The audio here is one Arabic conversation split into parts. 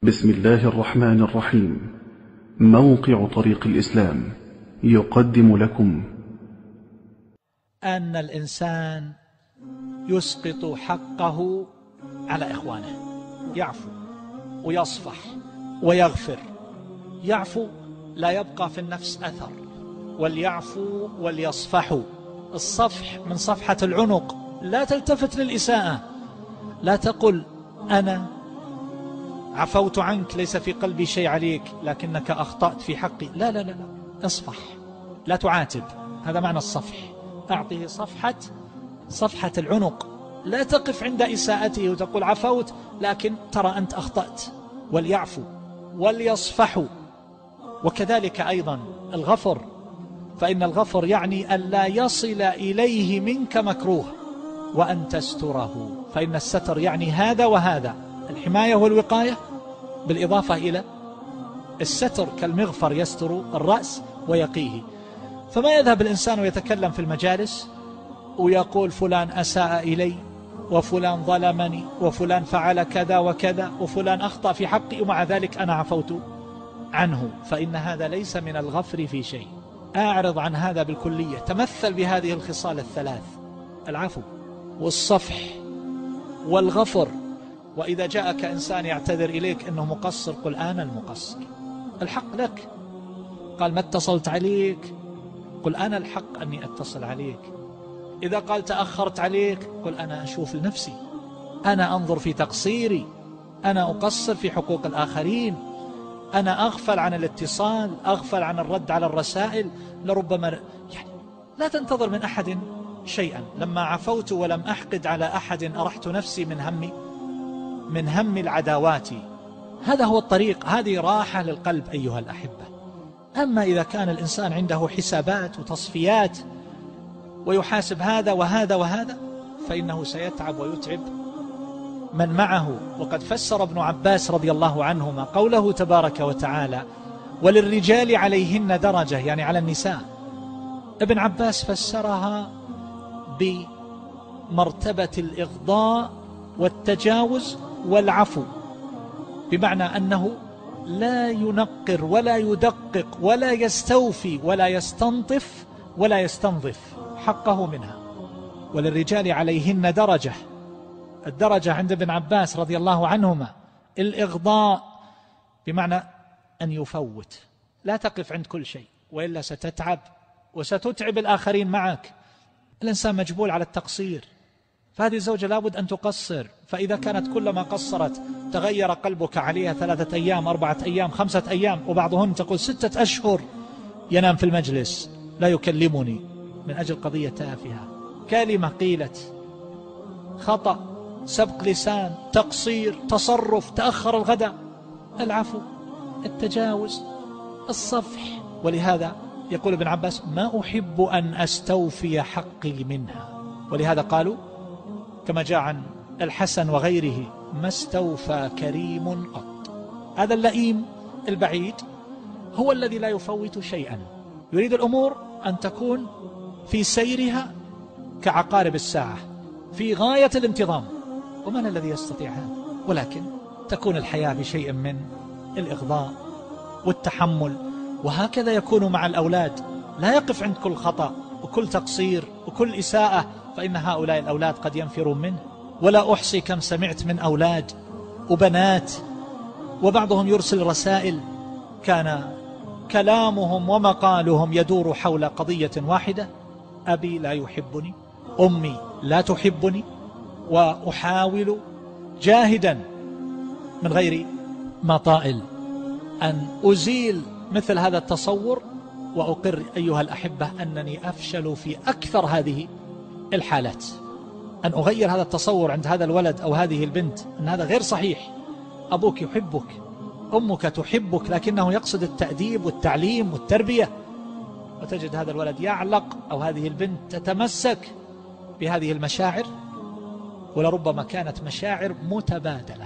بسم الله الرحمن الرحيم. موقع طريق الإسلام يقدم لكم أن الإنسان يسقط حقه على إخوانه، يعفو ويصفح ويغفر. يعفو لا يبقى في النفس أثر، وليعفو وليصفحوا. الصفح من صفحة العنق، لا تلتفت للإساءة، لا تقل أنا عفوت عنك ليس في قلبي شيء عليك لكنك أخطأت في حقي. لا لا لا لا، اصفح، لا تعاتب. هذا معنى الصفح. أعطيه صفحة العنق، لا تقف عند إساءته وتقول عفوت لكن ترى أنت أخطأت. وليعفو وليصفحوا. وكذلك أيضا الغفر، فإن الغفر يعني أن لا يصل إليه منك مكروه وأن تستره، فإن الستر يعني هذا وهذا، الحماية والوقاية بالإضافة إلى الستر، كالمغفر يستر الرأس ويقيه. فما يذهب الإنسان ويتكلم في المجالس ويقول فلان أساء إلي وفلان ظلمني وفلان فعل كذا وكذا وفلان أخطأ في حقي ومع ذلك أنا عفوت عنه، فإن هذا ليس من الغفر في شيء. أعرض عن هذا بالكلية. تمثل بهذه الخصال الثلاث: العفو والصفح والغفر. وإذا جاءك إنسان يعتذر إليك أنه مقصر، قل أنا المقصر، الحق لك. قال ما اتصلت عليك، قل أنا الحق أني أتصل عليك. إذا قال تأخرت عليك، قل أنا أشوف لنفسي، أنا أنظر في تقصيري، أنا أقصر في حقوق الآخرين، أنا أغفل عن الاتصال، أغفل عن الرد على الرسائل. لربما يعني لا تنتظر من أحد شيئا. لما عفوت ولم أحقد على أحد أرحت نفسي من هم العداوات. هذا هو الطريق، هذه راحة للقلب أيها الأحبة. أما إذا كان الإنسان عنده حسابات وتصفيات ويحاسب هذا وهذا وهذا، فإنه سيتعب ويتعب من معه. وقد فسر ابن عباس رضي الله عنهما قوله تبارك وتعالى وللرجال عليهن درجة، يعني على النساء. ابن عباس فسرها بمرتبة الإغضاء والتجاوز والعفو، بمعنى أنه لا ينقر ولا يدقق ولا يستوفي ولا يستنطف ولا يستنظف حقه منها. وللرجال عليهن درجة. الدرجة عند ابن عباس رضي الله عنهما الإغضاء، بمعنى أن يفوت، لا تقف عند كل شيء وإلا ستتعب وستتعب الآخرين معك. الإنسان مجبول على التقصير، فهذه الزوجة لابد أن تقصر. فإذا كانت كلما قصرت تغير قلبك عليها 3 أيام 4 أيام 5 أيام، وبعضهن تقول 6 أشهر ينام في المجلس لا يكلمني من أجل قضية تافهة، كلمة قيلت، خطأ، سبق لسان، تقصير، تصرف، تأخر الغداء. العفو، التجاوز، الصفح. ولهذا يقول ابن عباس ما أحب أن أستوفي حقي منها. ولهذا قالوا كما جاء عن الحسن وغيره ما استوفى كريم قط. هذا اللئيم البعيد هو الذي لا يفوت شيئا، يريد الأمور أن تكون في سيرها كعقارب الساعة في غاية الانتظام. ومن الذي يستطيع هذا؟ ولكن تكون الحياة بشيء من الإغضاء والتحمل. وهكذا يكون مع الأولاد، لا يقف عند كل خطأ وكل تقصير وكل إساءة، فإن هؤلاء الأولاد قد ينفرون منه. ولا أحصي كم سمعت من أولاد وبنات وبعضهم يرسل رسائل كان كلامهم ومقالهم يدور حول قضية واحدة: أبي لا يحبني، أمي لا تحبني، وأحاول جاهدا من غير مطائل أن أزيل مثل هذا التصور. وأقر أيها الأحبة أنني أفشل في أكثر هذه الحالات، أن أغير هذا التصور عند هذا الولد أو هذه البنت أن هذا غير صحيح. أبوك يحبك، أمك تحبك، لكنه يقصد التأديب والتعليم والتربية. وتجد هذا الولد يعلق أو هذه البنت تتمسك بهذه المشاعر، ولربما كانت مشاعر متبادلة.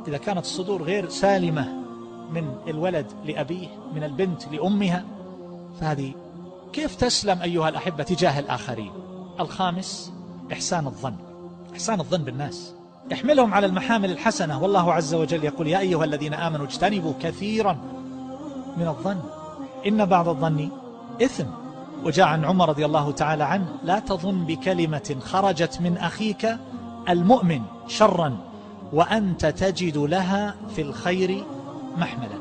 إذا كانت الصدور غير سالمة من الولد لأبيه، من البنت لأمها، فهذه كيف تسلم أيها الأحبة تجاه الآخرين؟ الخامس إحسان الظن. إحسان الظن بالناس. يحملهم على المحامل الحسنة. والله عز وجل يقول يا أيها الذين آمنوا اجتنبوا كثيرا من الظن إن بعض الظن إثم. وجاء عن عمر رضي الله تعالى عنه لا تظن بكلمة خرجت من أخيك المؤمن شرا وأنت تجد لها في الخير محملا.